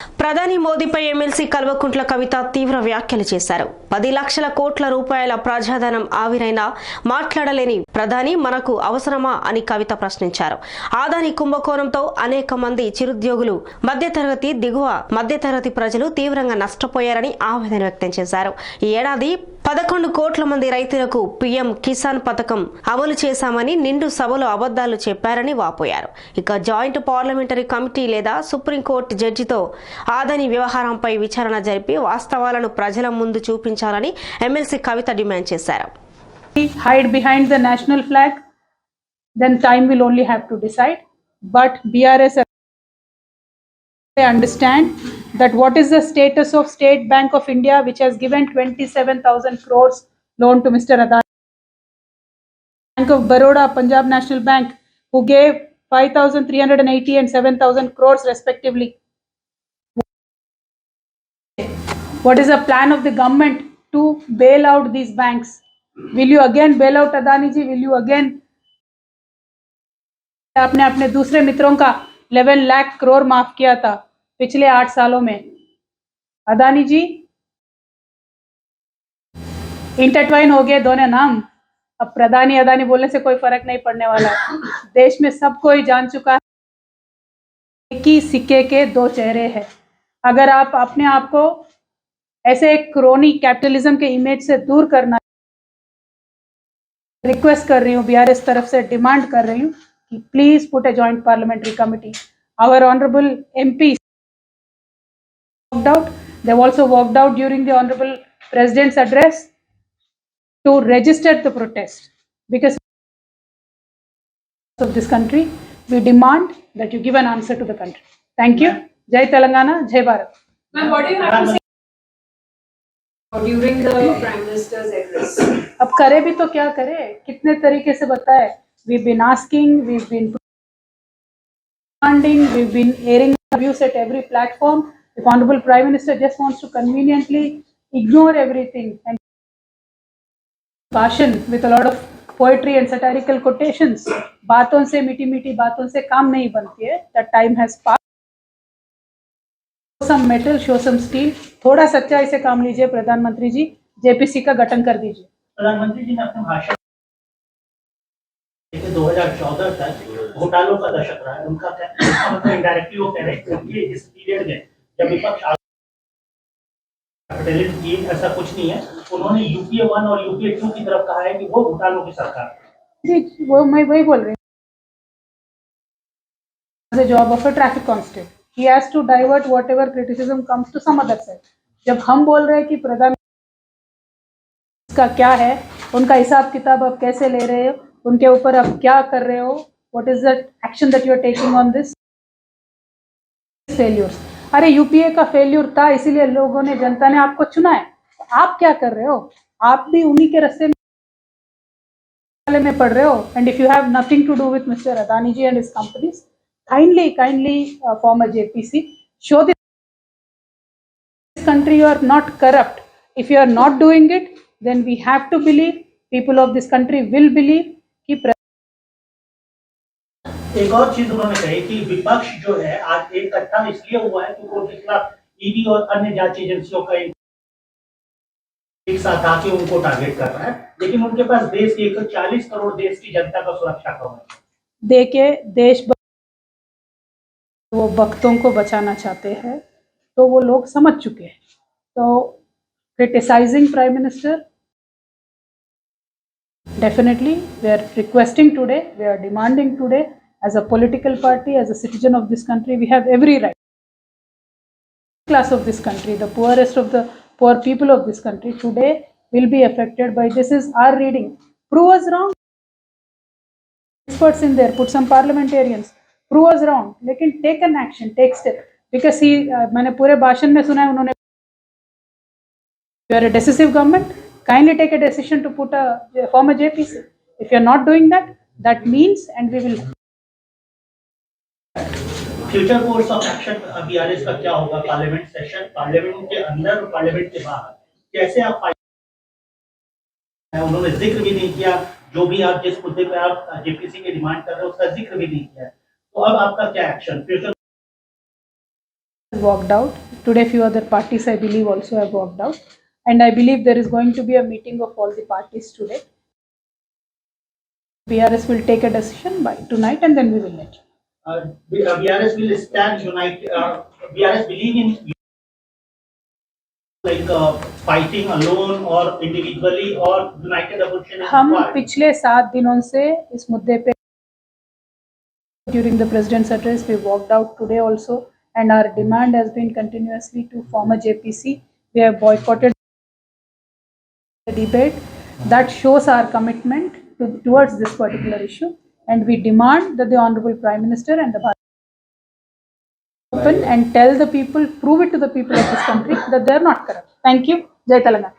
ప్రధాని మోదీపై ఎమ్మెల్సీ కల్వకుంట్ల కవిత తీవ్ర వ్యాఖ్యలు చేశారు. 10 లక్షల కోట్ల రూపాయల ప్రజాధనం ఆవిరైనా మాట్లాడలేని ప్రధాని మనకు అవసరమా అని కవిత ప్రశ్నించారు. ఆదాని కుంభకోణంతో అనేక మంది చిరుద్యోగులు, మధ్యతరగతి, దిగువ మధ్యతరగతి ప్రజలు తీవ్రంగా నష్టపోయారని ఆవేదన వ్యక్తం చేశారు. ఈ ఏడాది 11 కోట్ల మంది రైతులకు పీఎం కిసాన్ పథకం అమలు చేశామని నిండు సభలో అబద్దాలు చెప్పారని వాపోయారు. ఇక జాయింట్ పార్లమెంటరీ కమిటీ లేదా సుప్రీంకోర్టు జడ్జితో ఆదాని వ్యవహారంపై విచారణ జరిపి వాస్తవాలను ప్రజల ముందు చూపించాలని ఎమ్మెల్సీ కవిత డిమాండ్ చేశారు. Hide behind the national flag, then time will only have to decide. But BRS understand that what is the status of State Bank of India, which has given 27,000 crores loan to Mr. Adani. Bank of Baroda, Punjab National Bank, who gave 5,380 and 7,000 crores respectively. What is the plan of the government to bail out these banks? Will you again bail out Adani ji? Will you again आपने अपने दूसरे मित्रों का 11 लाख करोड़ माफ किया था पिछले 8 सालों में? अदानी जी इंटरट्वाइन हो गए दोनों नाम. अब प्रधानी अदानी बोलने से कोई फर्क नहीं पड़ने वाला है. देश में सब कोई जान चुका है कि सिक्के के 2 चेहरे हैं. अगर आप अपने आप को ऐसे एक क्रोनी कैपिटलिज्म के इमेज से दूर करना, रिक्वेस्ट कर रही हूँ, बीआरएस तरफ से डिमांड कर रही हूँ कि please put a joint parliamentary committee. Our honorable MPs walked out. They've also walked out during the honorable president's address to register the protest. Because of this country, we demand that you give an answer to the country. Thank you. Jai Telangana, Jai Bharat. Ma'am, what do you have to say during the Prime Minister's address? अब करे भी तो क्या करे, कितने तरीके से बताए. We've been asking, we've been demanding, we've been airing abuse at every platform. The Honorable Prime Minister just wants to conveniently ignore everything and भाषण with a lot of poetry and satirical quotations. बातों से मीठी मीठी बातों से काम नहीं बनती है. That time has passed. Show some metal, show some steel. थोड़ा सच्चाई से काम लीजिए प्रधानमंत्री जी. जेपीसी का गठन कर दीजिए. प्रधानमंत्री जी ने अपने भाषण 2014 तक घोटालों का दशक रहा है. उनका क्या मतलब इनडायरेक्टली वो कह रहे हैं कि इस पीरियड में जब विपक्ष की ऐसा कुछ नहीं है. उन्होंने यूपीए 1 और यूपीए 2 की तरफ कहा है कि वो घोटालों की सरकार है. जी, वो मैं वही बोल रही हूँ. The job of a traffic constable, he has to divert whatever criticism comes to some other side. जब हम बोल रहे हैं कि प्रधान का क्या है, उनका हिसाब किताब आप कैसे ले रहे हो, उनके ऊपर आप क्या कर रहे हो, what is the action that you are taking on this failures. अरे यूपीए का फेल्यूर था, इसीलिए लोगों ने, जनता ने आपको चुना है. आप क्या कर रहे हो? आप भी उन्हीं के रास्ते में पढ़ रहे हो. And if you have nothing to do with mister Adani ji and his companies, kindly form a JPC. Show this country you are not corrupt. If you are not doing it, then we have to believe, people of this country will believe कि एक और चीज उन्होंने कही कि विपक्ष जो है आज एक इकट्ठा इसलिए हुआ है क्योंकि उनके खिलाफ ईडी और अन्य जांच एजेंसियों का एक साथ आके उनको टारगेट कर रहा है. लेकिन उनके पास देश की 140 करोड़ देश की जनता का सुरक्षा कवच है. देके देश वो भक्तों को बचाना चाहते हैं, तो वो लोग समझ चुके हैं. तो criticising prime minister, definitely we are requesting today, we are demanding today, as a political party, as a citizen of this country, we have every right. Class of this country, the poorest of the poor people of this country today will be affected by this. Is our reading. Prove us wrong. Experts in there, put some parliamentarians. Prove us wrong. लेकिन take an action, take step. Because he, मैंने पूरे भाषण में सुना है उन्होंने, you are a decisive government. Kindly take a decision to put form a JPC. If you are not doing that, that means, and we will. Future course of action BRS का क्या होगा? पार्लियामेंट सेशन, पार्लियामेंट के अंदर, parliament के बाहर कैसे आप, उन्होंने जिक्र भी नहीं किया. जो भी आप जिस मुद्दे पे आप जेपीसी की डिमांड कर रहे हो उसका जिक्र भी नहीं किया. तो अब आपका क्या action? Future walked out. Today, few other parties, I believe, also have walked out. And I believe there is going to be a meeting of all the parties today. BRS will take a decision by tonight, and then we will let you. BRS will stand united. BRS believe in fighting alone or individually or united opposition is हम required. पिछले 7 दिनों से इस मुद्दे पे during the president's address we walked out today also, and our demand has been continuously to form a JPC. We have boycotted the debate. That shows our commitment towards this particular issue, and we demand that the Honorable Prime Minister and the Bharat open and tell the people, prove it to the people of this country that they are not corrupt. Thank you. Jai Telangana.